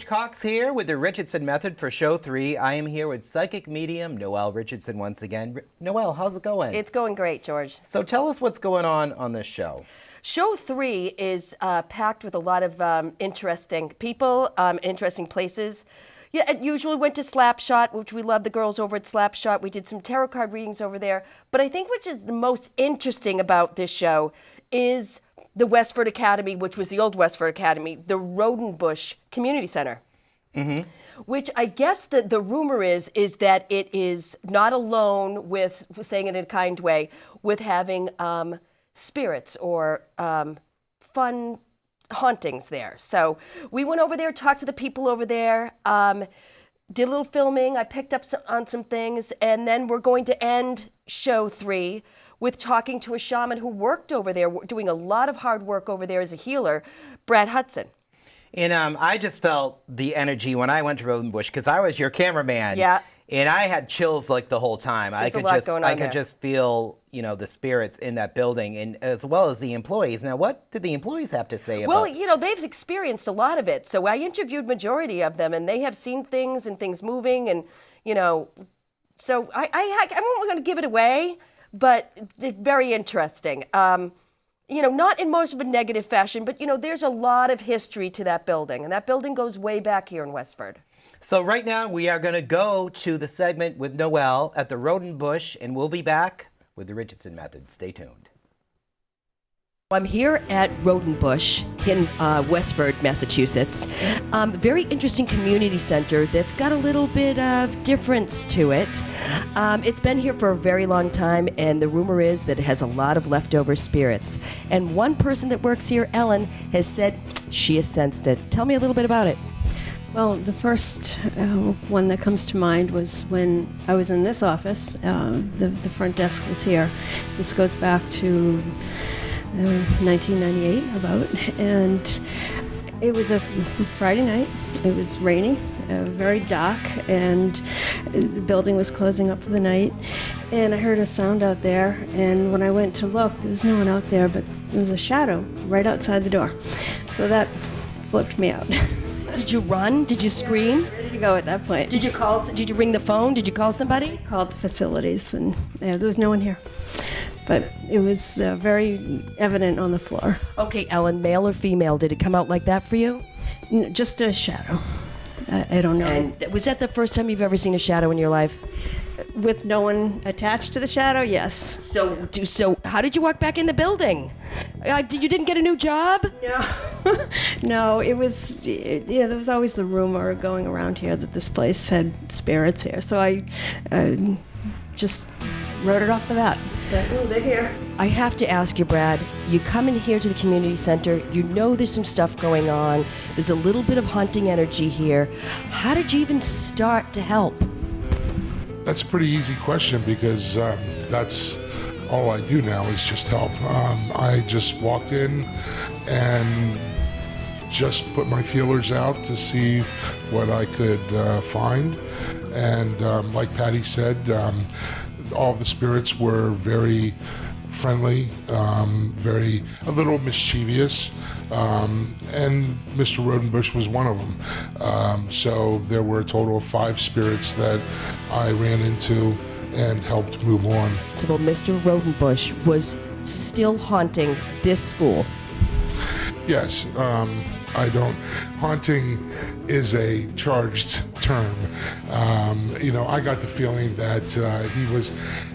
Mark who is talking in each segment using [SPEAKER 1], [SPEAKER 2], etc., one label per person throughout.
[SPEAKER 1] George Cox here with the Richardson Method for Show 3. I am here with psychic medium Noel Richardson once again. Noel, how's it going?
[SPEAKER 2] It's going great, George.
[SPEAKER 1] So tell us what's going on this show.
[SPEAKER 2] Show 3 is packed with a lot of interesting people, interesting places. Yeah, I usually went to Slapshot, which we love the girls over at Slapshot. We did some tarot card readings over there. But I think which is the most interesting about this show is the Westford Academy, which was the old Westford Academy, the Roden Bush Community Center. Mm-hmm. Which I guess the rumor is that it is not alone with, saying it in a kind way, with having spirits or fun hauntings there. So we went over there, talked to the people over there, did a little filming. I picked up on some things, and then we're going to end Show 3 with talking to a shaman who worked over there, doing a lot of hard work over there as a healer, Brad Hudson.
[SPEAKER 1] And I just felt the energy when I went to Roden Bush because I was your cameraman.
[SPEAKER 2] Yeah.
[SPEAKER 1] And I had chills like the whole time.
[SPEAKER 2] There's a lot going on
[SPEAKER 1] I could just feel, the spirits in that building, and as well as the employees. Now, what did the employees have to say about it?
[SPEAKER 2] Well, they've experienced a lot of it. So I interviewed majority of them, and they have seen things and things moving, and so I'm not going to give it away, but it's very interesting. Not in most of a negative fashion, but there's a lot of history to that building, and that building goes way back here in Westford.
[SPEAKER 1] So right now we are going to go to the segment with Noel at the Roden Bush, and we'll be back with the Richardson Method. Stay tuned.
[SPEAKER 2] I'm here at Roden Bush in Westford, Massachusetts. Very interesting community center that's got a little bit of difference to it. It's been here for a very long time, and the rumor is that it has a lot of leftover spirits. And one person that works here, Ellen, has said she has sensed it. Tell me a little bit about it.
[SPEAKER 3] Well, the first one that comes to mind was when I was in this office. The front desk was here. This goes back to 1998 about, and it was a Friday night. It was rainy, very dark, and the building was closing up for the night, and I heard a sound out there, and when I went to look, there was no one out there, but there was a shadow right outside the door, so that flipped me out.
[SPEAKER 2] Did you run? Did you scream?
[SPEAKER 3] Ready to go at that point.
[SPEAKER 2] Did you ring the phone? Did you call somebody?
[SPEAKER 3] Called the facilities, and there was no one here. But it was very evident on the floor.
[SPEAKER 2] Okay, Ellen, male or female? Did it come out like that for you?
[SPEAKER 3] Just a shadow. I don't know.
[SPEAKER 2] And was that the first time you've ever seen a shadow in your life?
[SPEAKER 3] With no one attached to the shadow, yes.
[SPEAKER 2] So how did you walk back in the building? You didn't get a new job?
[SPEAKER 3] No. No, it was, there was always the rumor going around here that this place had spirits here. So I just wrote it off for that. Oh, they're here.
[SPEAKER 2] I have to ask you, Brad, you come in here to the community center, there's some stuff going on, there's a little bit of haunting energy here. How did you even start to help?
[SPEAKER 4] That's a pretty easy question because that's all I do now is just help. I just walked in and just put my feelers out to see what I could find. And like Pattie said, all of the spirits were very friendly, a little mischievous, and Mr. Roudenbush was one of them. So there were a total of 5 spirits that I ran into and helped move on.
[SPEAKER 2] So Mr. Roudenbush was still haunting this school.
[SPEAKER 4] Yes, haunting is a charged term. I got the feeling that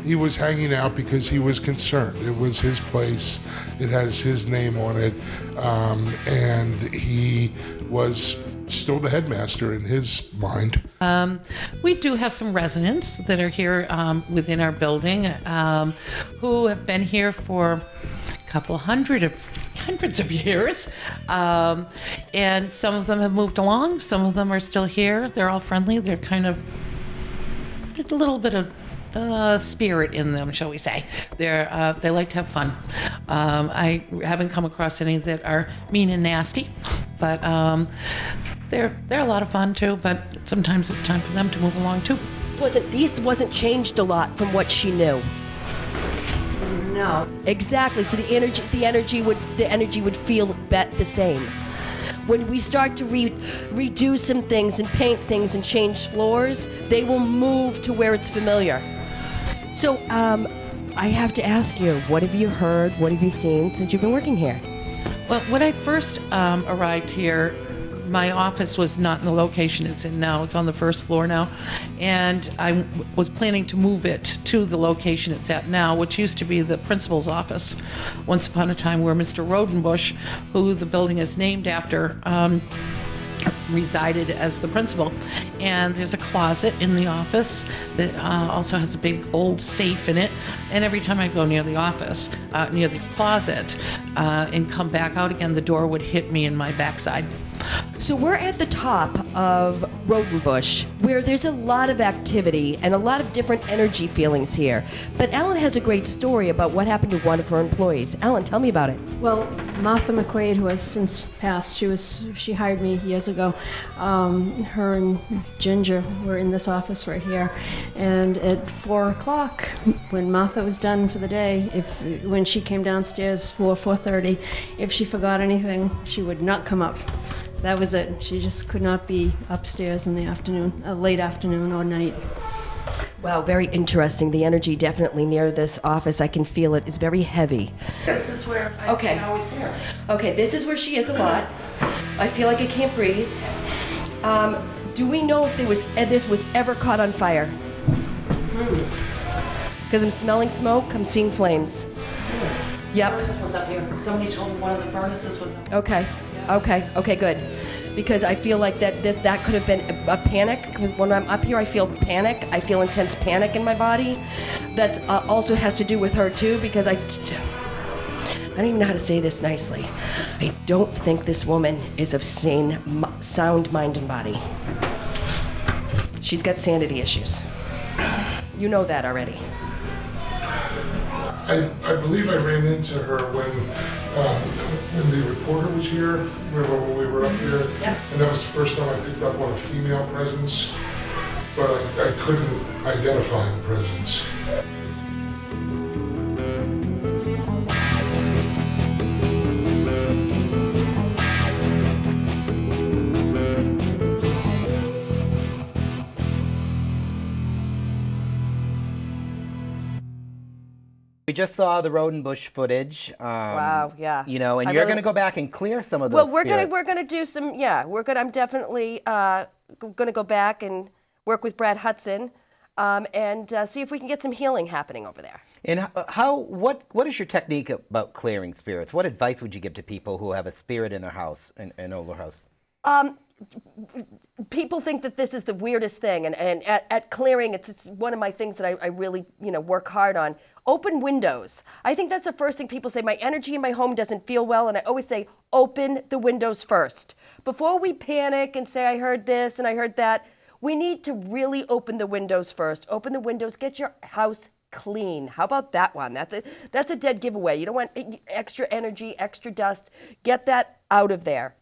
[SPEAKER 4] he was hanging out because he was concerned. It was his place. It has his name on it, and he was still the headmaster in his mind.
[SPEAKER 5] We do have some residents that are here within our building who have been here for a couple hundreds of years, and some of them have moved along, some of them are still here. They're all friendly. They're kind of a little bit of spirit in them, shall we say. They like to have fun. I haven't come across any that are mean and nasty, but they're a lot of fun too, but sometimes it's time for them to move along too.
[SPEAKER 2] This wasn't changed a lot from what she knew.
[SPEAKER 3] No.
[SPEAKER 2] Exactly. So the energy would feel the same. When we start to redo some things and paint things and change floors, they will move to where it's familiar. So, I have to ask you, what have you heard, what have you seen since you've been working here?
[SPEAKER 5] Well, when I first arrived here, my office was not in the location it's in now. It's on the first floor now. And I was planning to move it to the location it's at now, which used to be the principal's office. Once upon a time, where Mr. Roden Bush, who the building is named after, resided as the principal. And there's a closet in the office that also has a big old safe in it. And every time I go near the office, near the closet, and come back out again, the door would hit me in my backside.
[SPEAKER 2] So we're at the top of Roden Bush, where there's a lot of activity and a lot of different energy feelings here. But Ellen has a great story about what happened to one of her employees. Ellen, tell me about it.
[SPEAKER 3] Well, Martha McQuaid, who has since passed, she hired me years ago. Her and Ginger were in this office right here, and at 4 o'clock, when Martha was done for the day, when she came downstairs 4:30, if she forgot anything, she would not come up. That was it. She just could not be upstairs in the afternoon, late afternoon or night.
[SPEAKER 2] Wow, very interesting. The energy definitely near this office, I can feel it, is very heavy.
[SPEAKER 5] This is where I always hear.
[SPEAKER 2] Okay, this is where she is a lot. I feel like I can't breathe. Do we know if this was ever caught on fire? Because I'm smelling smoke, I'm seeing flames. Yep.
[SPEAKER 5] Furnace was up here. Somebody told me one of the furnaces was up.
[SPEAKER 2] Okay, good. Because I feel like that could have been a panic. When I'm up here, I feel panic. I feel intense panic in my body. That also has to do with her too, because I don't even know how to say this nicely. I don't think this woman is of sound mind and body. She's got sanity issues. You know that already.
[SPEAKER 4] I believe I ran into her when the reporter was here, when we were up here.
[SPEAKER 5] Yeah.
[SPEAKER 4] And that was the first time I picked up on a female presence, but I couldn't identify the presence.
[SPEAKER 1] We just saw the Roden Bush footage.
[SPEAKER 2] Wow, yeah.
[SPEAKER 1] You know, and
[SPEAKER 2] I
[SPEAKER 1] you're
[SPEAKER 2] really-
[SPEAKER 1] going to go back and clear some of those
[SPEAKER 2] Well,
[SPEAKER 1] spirits.
[SPEAKER 2] we're gonna do some. Yeah, I'm definitely gonna go back and work with Brad Hudson, and see if we can get some healing happening over there.
[SPEAKER 1] And what is your technique about clearing spirits? What advice would you give to people who have a spirit in their house, an older house?
[SPEAKER 2] People think that this is the weirdest thing, and at clearing, it's one of my things that I really work hard on. Open windows. I think that's the first thing people say. My energy in my home doesn't feel well, and I always say, open the windows first. Before we panic and say, I heard this and I heard that, we need to really open the windows first. Open the windows, get your house clean. How about that one? That's a dead giveaway. You don't want extra energy, extra dust. Get that out of there.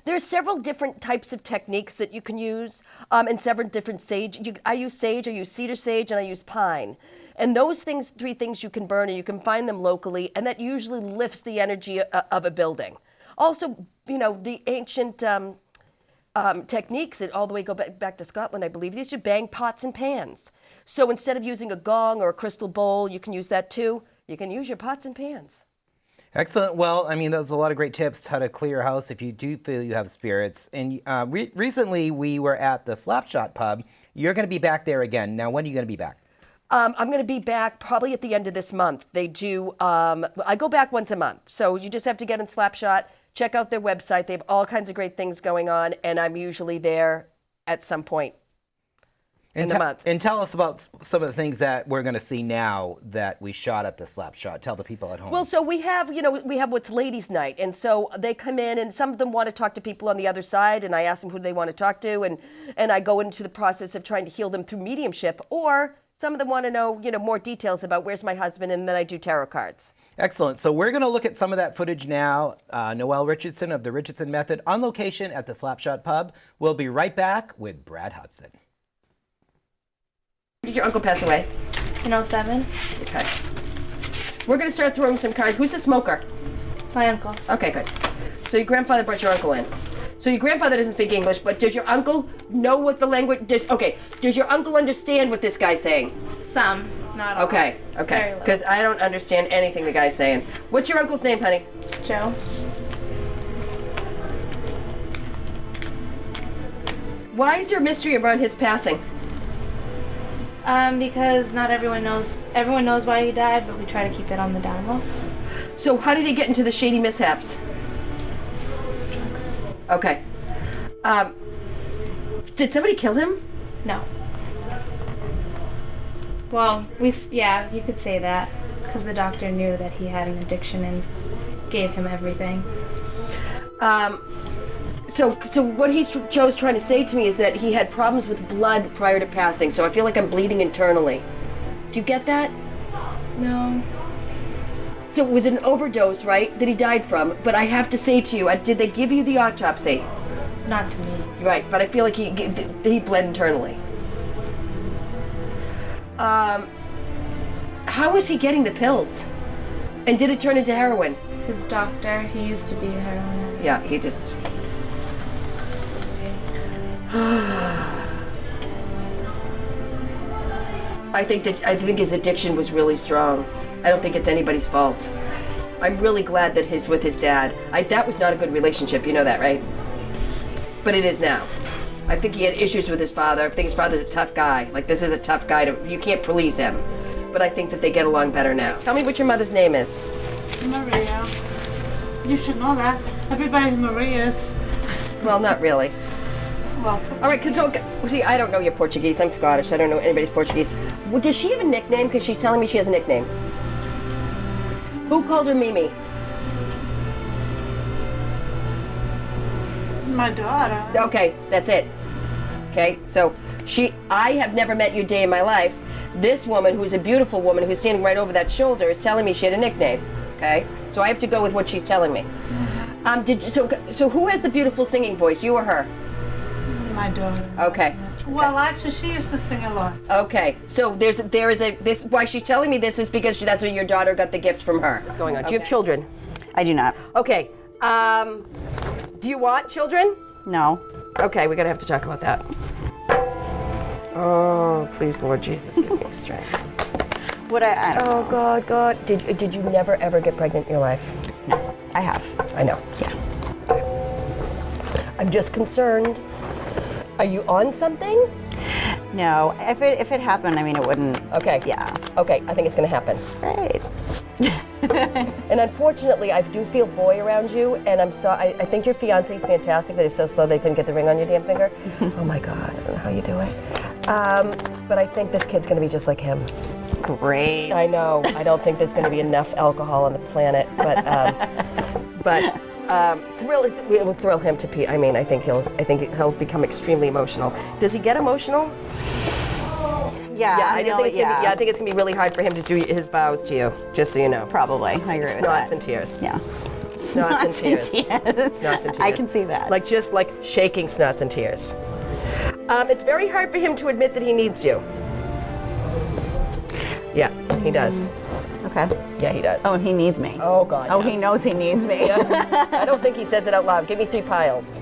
[SPEAKER 2] There's several different types of techniques that you can use, and several different sage. I use sage, I use cedar sage, and I use pine. And those three things you can burn, and you can find them locally, and that usually lifts the energy of a building. Also, the ancient techniques that all the way go back to Scotland, I believe, these are bang pots and pans. So instead of using a gong or a crystal bowl, you can use that too. You can use your pots and pans.
[SPEAKER 1] Excellent. Well, I mean, those are a lot of great tips how to clear your house if you do feel you have spirits. And recently we were at the Slapshot Pub. You're going to be back there again. Now, when are you going to be back?
[SPEAKER 2] I'm going to be back probably at the end of this month. They do, I go back once a month. So you just have to get in Slapshot, check out their website. They have all kinds of great things going on, and I'm usually there at some point in the month.
[SPEAKER 1] And tell us about some of the things that we're going to see now that we shot at the Slapshot. Tell the people at home.
[SPEAKER 2] Well, so we have what's ladies' night, and so they come in, and some of them want to talk to people on the other side, and I ask them who they want to talk to, and I go into the process of trying to heal them through mediumship, or some of them want to know, more details about where's my husband, and then I do tarot cards.
[SPEAKER 1] Excellent. So we're going to look at some of that footage now. Noel Richardson of the Richardson Method on location at the Slapshot Pub. We'll be right back with Brad Hudson.
[SPEAKER 2] Did your uncle pass away?
[SPEAKER 6] In 07,
[SPEAKER 2] Okay. We're going to start throwing some cards. Who's the smoker?
[SPEAKER 6] my uncle.
[SPEAKER 2] Okay, good. So your grandfather brought your uncle in. So your grandfather doesn't speak English, but does your uncle know what the language? Does your uncle understand what this guy's saying?
[SPEAKER 6] Some, not all.
[SPEAKER 2] Okay.
[SPEAKER 6] Very little.
[SPEAKER 2] Because I don't understand anything the guy's saying. What's your uncle's name, honey?
[SPEAKER 6] Joe.
[SPEAKER 2] Why is there a mystery around his passing?
[SPEAKER 6] Because not everyone knows. Everyone knows why he died, but we try to keep it on the down low.
[SPEAKER 2] So how did he get into the shady mishaps? Okay. Did somebody kill him?
[SPEAKER 6] No. Well, yeah, you could say that, because the doctor knew that he had an addiction and gave him everything.
[SPEAKER 2] So what Joe's trying to say to me is that he had problems with blood prior to passing, so I feel like I'm bleeding internally. Do you get that?
[SPEAKER 6] No.
[SPEAKER 2] So it was an overdose, right, that he died from, but I have to say to you, did they give you the autopsy?
[SPEAKER 6] Not to me.
[SPEAKER 2] Right, but I feel like he bled internally. How was he getting the pills? And did it turn into heroin?
[SPEAKER 6] His doctor, he used to be a heroin addict.
[SPEAKER 2] Yeah, he just... I think his addiction was really strong. I don't think it's anybody's fault. I'm really glad that he's with his dad. That was not a good relationship, you know that, right? But it is now. I think he had issues with his father. I think his father's a tough guy. Like, this is a tough guy you can't police him. But I think that they get along better now. Tell me what your mother's name is.
[SPEAKER 7] Maria. You should know that. Everybody's Maria's.
[SPEAKER 2] Well, not really.
[SPEAKER 7] Well,
[SPEAKER 2] All right, see, I don't know your Portuguese. I'm Scottish. I don't know anybody's Portuguese. Well, does she have a nickname? Because she's telling me she has a nickname. Who called her Mimi?
[SPEAKER 7] my daughter.
[SPEAKER 2] Okay, that's it. Okay, so I have never met you a day in my life. This woman, who's a beautiful woman, who's standing right over that shoulder, is telling me she had a nickname. Okay, so I have to go with what she's telling me. So who has the beautiful singing voice, you or her?
[SPEAKER 7] My daughter.
[SPEAKER 2] Okay.
[SPEAKER 7] Well, actually, she used to sing a lot.
[SPEAKER 2] Okay, so why she's telling me this is because that's when your daughter got the gift from her. What's going on? Do you have children?
[SPEAKER 8] I do not.
[SPEAKER 2] Okay. Do you want children?
[SPEAKER 8] No.
[SPEAKER 2] Okay, we're gonna have to talk about that. Oh, please, Lord Jesus, give me strength.
[SPEAKER 8] What I don't know.
[SPEAKER 2] Oh, God. Did you never ever get pregnant in your life?
[SPEAKER 8] No, I have.
[SPEAKER 2] I know.
[SPEAKER 8] Yeah.
[SPEAKER 2] I'm just concerned. Are you on something?
[SPEAKER 8] No, if it happened, I mean, it wouldn't.
[SPEAKER 2] Okay.
[SPEAKER 8] Yeah.
[SPEAKER 2] Okay, I think it's gonna happen.
[SPEAKER 8] Right.
[SPEAKER 2] And unfortunately, I do feel boy around you, and I'm sorry. I think your fiance's fantastic. That you're so slow they couldn't get the ring on your damn finger. Oh my God, I don't know how you do it. But I think this kid's gonna be just like him.
[SPEAKER 8] Great.
[SPEAKER 2] I know. I don't think there's gonna be enough alcohol on the planet, but it will thrill him to pee. I mean, I think he'll become extremely emotional. Does he get emotional?
[SPEAKER 8] Yeah.
[SPEAKER 2] I think it's gonna be really hard for him to do his vows to you. Just so you know.
[SPEAKER 8] Probably. I agree with that.
[SPEAKER 2] Snots and tears.
[SPEAKER 8] Yeah.
[SPEAKER 2] Snots and tears. Snots and tears.
[SPEAKER 8] I can see that.
[SPEAKER 2] Like shaking snots and tears. It's very hard for him to admit that he needs you. Yeah, he does.
[SPEAKER 8] Okay.
[SPEAKER 2] Yeah, he does.
[SPEAKER 8] Oh, he needs me.
[SPEAKER 2] Oh, God.
[SPEAKER 8] Oh,
[SPEAKER 2] yeah.
[SPEAKER 8] he knows he needs me.
[SPEAKER 2] Yeah. I don't think he says it out loud. Give me 3 piles.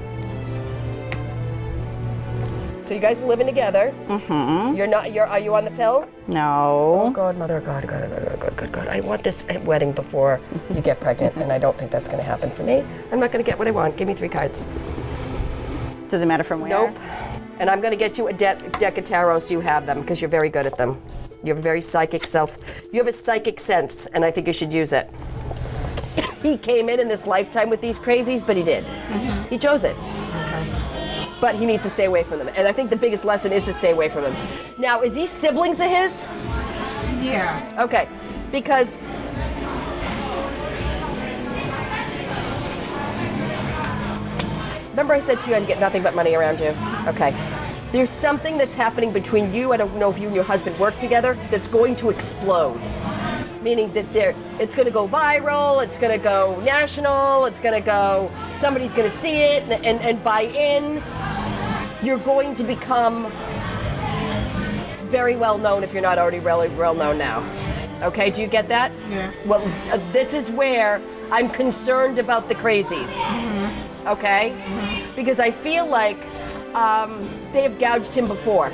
[SPEAKER 2] So you guys are living together. Mm-hmm. Are you on the pill?
[SPEAKER 8] No.
[SPEAKER 2] Oh, God, Mother, God. I want this wedding before you get pregnant, and I don't think that's going to happen for me. I'm not going to get what I want. Give me 3 cards.
[SPEAKER 8] Does it matter from where?
[SPEAKER 2] Nope. And I'm going to get you a deck of tarot so you have them, because you're very good at them. You have a very psychic self. You have a psychic sense, and I think you should use it. He came in this lifetime with these crazies, but he did. Mm-hmm. He chose it. Okay. But he needs to stay away from them. And I think the biggest lesson is to stay away from them. Now, is he siblings of his?
[SPEAKER 7] Yeah.
[SPEAKER 2] Okay. Because remember I said to you I'd get nothing but money around you? Okay. There's something that's happening between you, I don't know if you and your husband work together, that's going to explode. Meaning that it's going to go viral, it's going to go national, it's going to go, somebody's going to see it and buy in. You're going to become very well known if you're not already really well known now. Okay, do you get that?
[SPEAKER 7] Yeah.
[SPEAKER 2] Well, this is where I'm concerned about the crazies. Okay? Because I feel like they have gouged him before.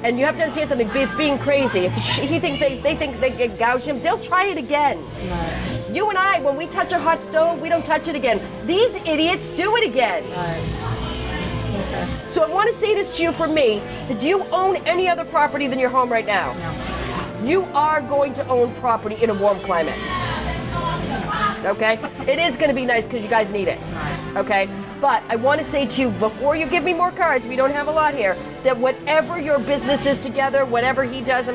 [SPEAKER 2] And you have to understand something, being crazy. If he think they think they can gouge him, they'll try it again. Right. You and I, when we touch a hot stove, we don't touch it again. These idiots do it again. Right. Okay. So I want to say this to you from me. Do you own any other property than your home right now? No. You are going to own property in a warm climate. Okay? It is going to be nice because you guys need it. Okay? But I want to say to you, before you give me more cards, we don't have a lot here, that whatever your business is together, whatever he does,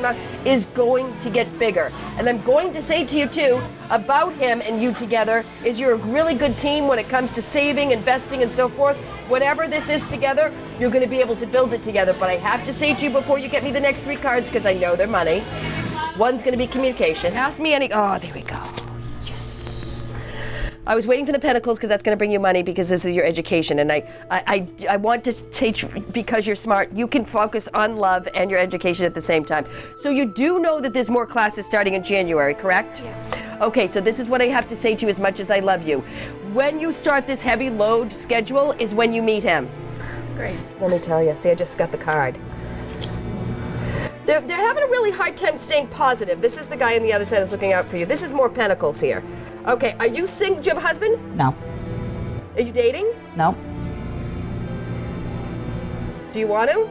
[SPEAKER 2] is going to get bigger. And I'm going to say to you too, about him and you together, is you're a really good team when it comes to saving, investing, and so forth. Whatever this is together, you're going to be able to build it together. But I have to say to you before you get me the next 3 cards, because I know they're money. One's going to be communication. Ask me any, oh, there we go. I was waiting for the Pentacles because that's going to bring you money because this is your education. And I want to teach, because you're smart, you can focus on love and your education at the same time. So you do know that there's more classes starting in January, correct? Yes. Okay, so this is what I have to say to you as much as I love you. When you start this heavy load schedule is when you meet him. Great. Let me tell you. See, I just got the card. They're having a really hard time staying positive. This is the guy on the other side that's looking out for you. This is more Pentacles here. Okay, are you single? Do you have a husband?
[SPEAKER 8] No.
[SPEAKER 2] Are you dating?
[SPEAKER 8] No.
[SPEAKER 2] Do you want to?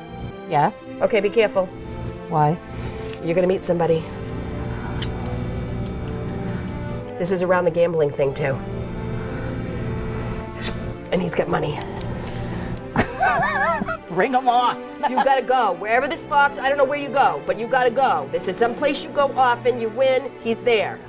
[SPEAKER 8] Yeah.
[SPEAKER 2] Okay, be careful.
[SPEAKER 8] Why?
[SPEAKER 2] You're going to meet somebody. This is around the gambling thing, too. And he's got money.
[SPEAKER 8] Bring him on.
[SPEAKER 2] You gotta go. Wherever this fox, I don't know where you go, but you gotta go. This is some place you go often, you win, he's there.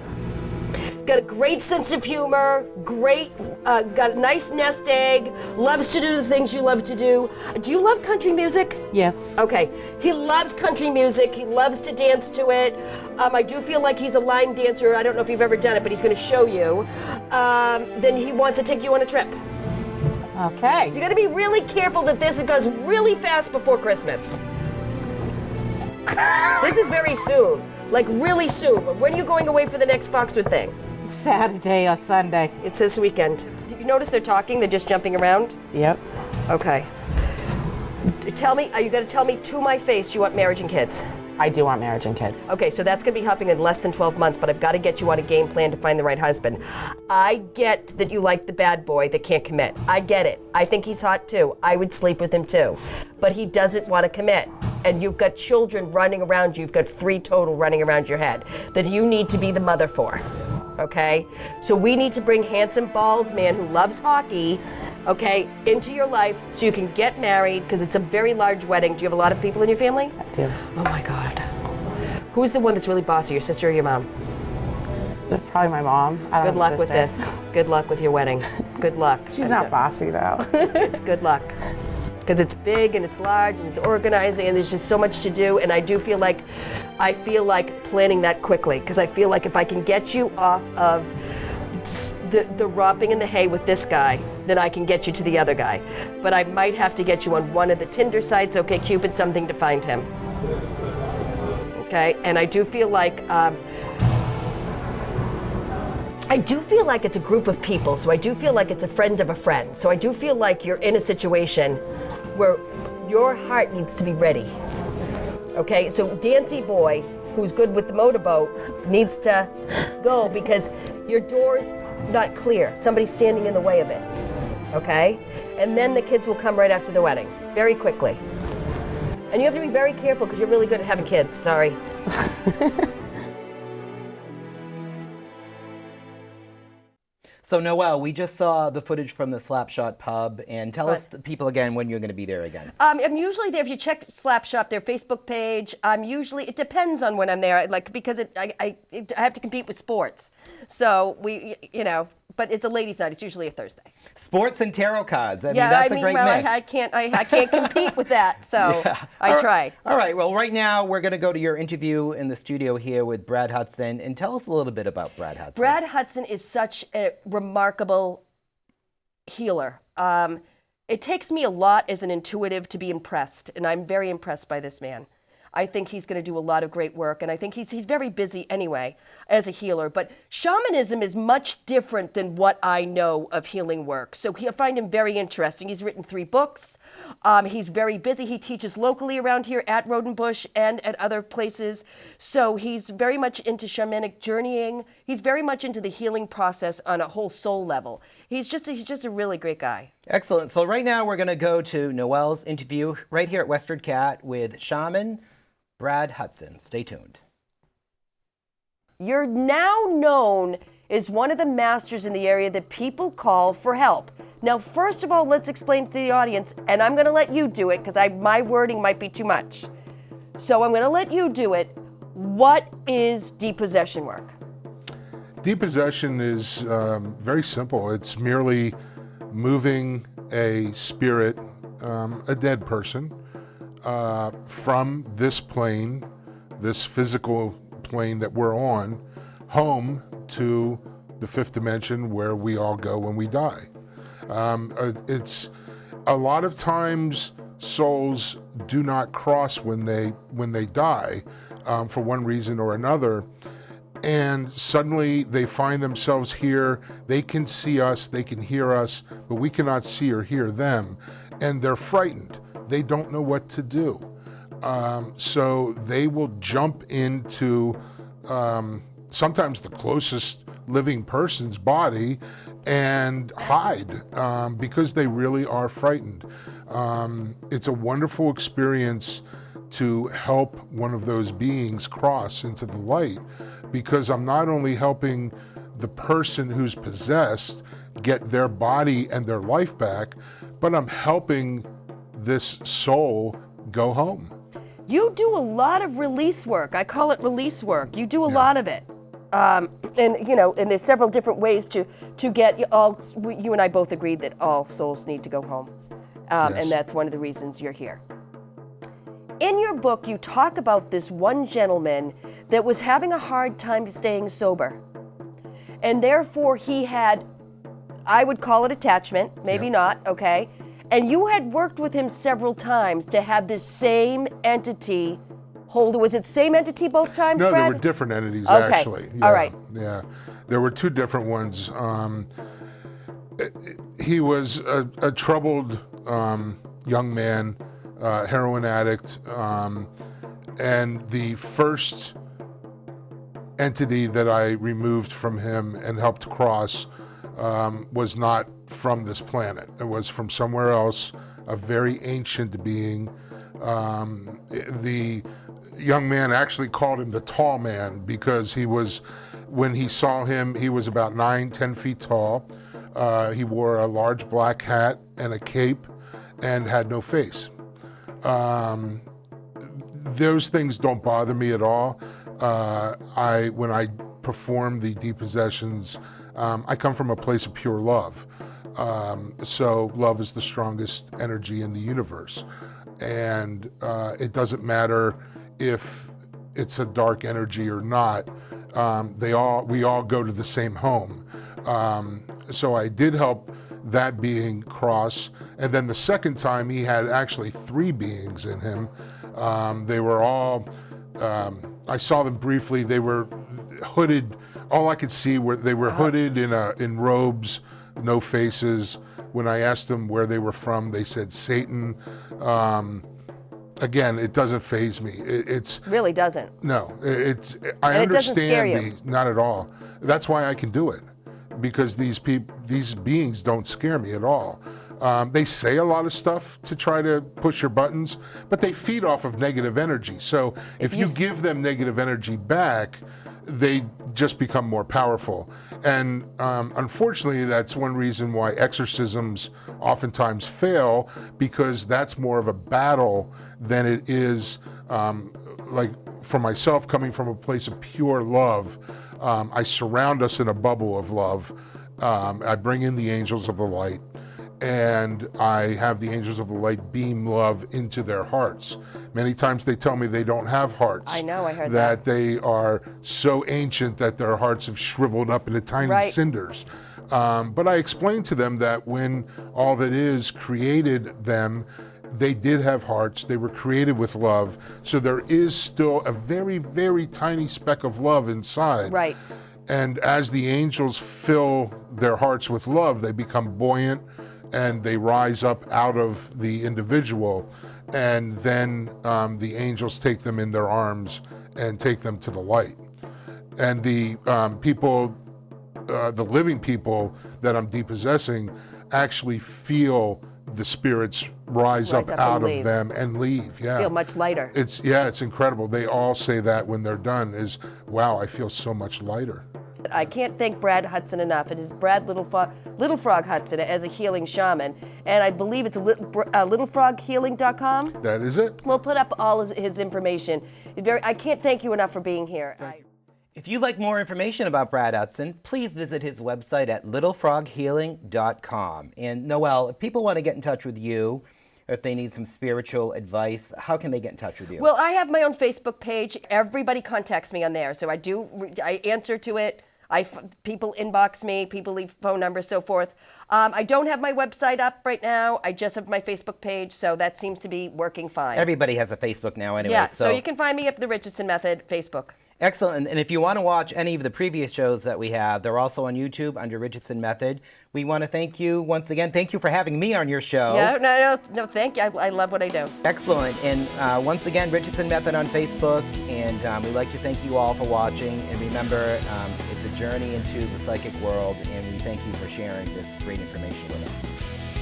[SPEAKER 2] Got a great sense of humor, got a nice nest egg, loves to do the things you love to do. Do you love country music?
[SPEAKER 8] Yes.
[SPEAKER 2] Okay, he loves country music, he loves to dance to it. I do feel like he's a line dancer. I don't know if you've ever done it, but he's gonna show you. Then he wants to take you on a trip.
[SPEAKER 8] Okay.
[SPEAKER 2] You gotta be really careful that this goes really fast before Christmas. This is very soon, like really soon. When are you going away for the next Foxwood thing?
[SPEAKER 8] Saturday or Sunday.
[SPEAKER 2] It's this weekend. Did you notice they're talking? They're just jumping around?
[SPEAKER 8] Yep.
[SPEAKER 2] Okay. Tell me, you gotta tell me to my face you want marriage and kids.
[SPEAKER 8] I do want marriage and kids.
[SPEAKER 2] Okay, so that's gonna be happening in less than 12 months, but I've gotta get you on a game plan to find the right husband. I get that you like the bad boy that can't commit. I get it. I think he's hot too. I would sleep with him too. But he doesn't wanna commit. And you've got children running around you. You've got 3 total running around your head that you need to be the mother for. Okay? So we need to bring handsome, bald man who loves hockey, okay, into your life so you can get married, because it's a very large wedding. Do you have a lot of people in your family?
[SPEAKER 8] I do.
[SPEAKER 2] Oh my God. Who's the one that's really bossy, your sister or your mom?
[SPEAKER 8] Probably my mom. I don't
[SPEAKER 2] Good
[SPEAKER 8] have a
[SPEAKER 2] luck with
[SPEAKER 8] sister.
[SPEAKER 2] this. Good luck with your wedding. Good luck.
[SPEAKER 8] She's not bossy though.
[SPEAKER 2] It's good luck. Because it's big and it's large and it's organizing and there's just so much to do. And I feel like planning that quickly, because I feel like if I can get you off of the romping in the hay with this guy, then I can get you to the other guy. But I might have to get you on one of the Tinder sites, okay, Cupid, something to find him. Okay, and I do feel like it's a group of people, so I do feel like it's a friend of a friend. So I do feel like you're in a situation where your heart needs to be ready. Okay, so Dancy Boy, who's good with the motorboat, needs to go because your door's not clear. Somebody's standing in the way of it. Okay? And then the kids will come right after the wedding, very quickly. And you have to be very careful because you're really good at having kids. Sorry.
[SPEAKER 1] So Noel, we just saw the footage from the Slapshot pub, and tell us, the people again, when you're going to be there again.
[SPEAKER 2] I'm usually there. If you check Slapshot, their Facebook page, it depends on when I'm there, because I have to compete with sports. So but it's a ladies' night. It's usually a Thursday.
[SPEAKER 1] Sports and tarot cards. That's a great mix.
[SPEAKER 2] I can't compete with that. So yeah. I try.
[SPEAKER 1] All right. Well, right now we're going to go to your interview in the studio here with Brad Hudson, and tell us a little bit about Brad Hudson.
[SPEAKER 2] Brad Hudson is such a remarkable healer. It takes me a lot as an intuitive to be impressed, and I'm very impressed by this man. I think he's going to do a lot of great work, and I think he's very busy anyway as a healer. But shamanism is much different than what I know of healing work. So I find him very interesting. He's written 3 books. He's very busy. He teaches locally around here at Roden Bush and at other places. So he's very much into shamanic journeying. He's very much into the healing process on a whole soul level. He's just a really great guy.
[SPEAKER 1] Excellent. So right now we're going to go to Noel's interview right here at Westford Cat with shaman Brad Hudson. Stay tuned.
[SPEAKER 2] You're now known as one of the masters in the area that people call for help. Now, first of all, let's explain to the audience, and I'm going to let you do it because my wording might be too much. So I'm going to let you do it. What is depossession work?
[SPEAKER 4] Depossession is very simple. It's merely moving a spirit, a dead person, from this plane, this physical plane that we're on, home to the 5th dimension where we all go when we die. It's a lot of times souls do not cross when they die for one reason or another. And suddenly they find themselves here. They can see us, they can hear us, but we cannot see or hear them. And they're frightened. They don't know what to do. So they will jump into sometimes the closest living person's body and hide because they really are frightened. It's a wonderful experience to help one of those beings cross into the light, because I'm not only helping the person who's possessed get their body and their life back, but I'm helping this soul go home.
[SPEAKER 2] You do a lot of release work. I call it release work. You do a lot of it. And there's several different ways to get all, you and I both agreed that all souls need to go home. And that's one of the reasons you're here. In your book, you talk about this one gentleman that was having a hard time staying sober. And therefore he had, I would call it attachment, maybe not, okay? And you had worked with him several times to have this same entity hold. Was it same entity both times,
[SPEAKER 4] No,
[SPEAKER 2] Brad?
[SPEAKER 4] there were different entities,
[SPEAKER 2] okay.
[SPEAKER 4] actually. Yeah,
[SPEAKER 2] all right.
[SPEAKER 4] Yeah, there were 2 different ones. He was a troubled young man, heroin addict, and the first entity that I removed from him and helped cross was not from this planet. It was from somewhere else, a very ancient being. The young man actually called him the tall man because he was, when he saw him, he was about 9-10 feet tall. He wore a large black hat and a cape and had no face. Those things don't bother me at all. When I perform the depossessions, I come from a place of pure love. So love is the strongest energy in the universe. And it doesn't matter if it's a dark energy or not. We all go to the same home. So I did help that being cross. And then the second time he had actually 3 beings in him. They were all, I saw them briefly, they were hooded. All I could see were they were hooded in robes, no faces. When I asked them where they were from, they said Satan. Again, it doesn't faze me. It's
[SPEAKER 2] really doesn't.
[SPEAKER 4] No, I
[SPEAKER 2] and
[SPEAKER 4] understand
[SPEAKER 2] it doesn't scare you.
[SPEAKER 4] Not at all. That's why I can do it, because these beings don't scare me at all. They say a lot of stuff to try to push your buttons, but they feed off of negative energy. So if you give them negative energy back, they just become more powerful. And unfortunately, that's one reason why exorcisms oftentimes fail, because that's more of a battle than it is, like for myself, coming from a place of pure love. I surround us in a bubble of love. I bring in the angels of the light, and I have the angels of the light beam love into their hearts. Many times they tell me they don't have hearts.
[SPEAKER 2] I know, I heard that.
[SPEAKER 4] That they are so ancient that their hearts have shriveled up into tiny cinders. But I explained to them that when all that is created them, they did have hearts. They were created with love. So there is still a very, very tiny speck of love inside.
[SPEAKER 2] Right.
[SPEAKER 4] And as the angels fill their hearts with love, they become buoyant and they rise up out of the individual. And then the angels take them in their arms and take them to the light. And the people, the living people that I'm depossessing actually feel the spirits rise up
[SPEAKER 2] and
[SPEAKER 4] out
[SPEAKER 2] leave.
[SPEAKER 4] of them and leave. Yeah.
[SPEAKER 2] Feel much lighter.
[SPEAKER 4] It's incredible. They all say that when they're done is, wow, I feel so much lighter.
[SPEAKER 2] I can't thank Brad Hudson enough. It is Brad Little Frog Hudson as a healing shaman, and I believe it's littlefroghealing.com.
[SPEAKER 4] That is it.
[SPEAKER 2] We'll put up all his information. I can't thank you enough for being here.
[SPEAKER 1] If you'd like more information about Brad Hudson, please visit his website at littlefroghealing.com. And Noel, if people want to get in touch with you, or if they need some spiritual advice, how can they get in touch with you?
[SPEAKER 2] Well, I have my own Facebook page. Everybody contacts me on there, so I answer to it. People inbox me, people leave phone numbers, so forth. I don't have my website up right now. I just have my Facebook page, so that seems to be working fine.
[SPEAKER 1] Everybody has a Facebook now anyway.
[SPEAKER 2] Yeah, so you can find me at the Richardson Method Facebook.
[SPEAKER 1] Excellent. And if you want to watch any of the previous shows that we have, they're also on YouTube under Richardson Method. We want to thank you once again. Thank you for having me on your show.
[SPEAKER 2] Yeah, no, thank you. I love what I do.
[SPEAKER 1] Excellent. And once again, Richardson Method on Facebook. And we'd like to thank you all for watching. And remember, it's a journey into the psychic world. And we thank you for sharing this great information with us.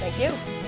[SPEAKER 2] Thank you.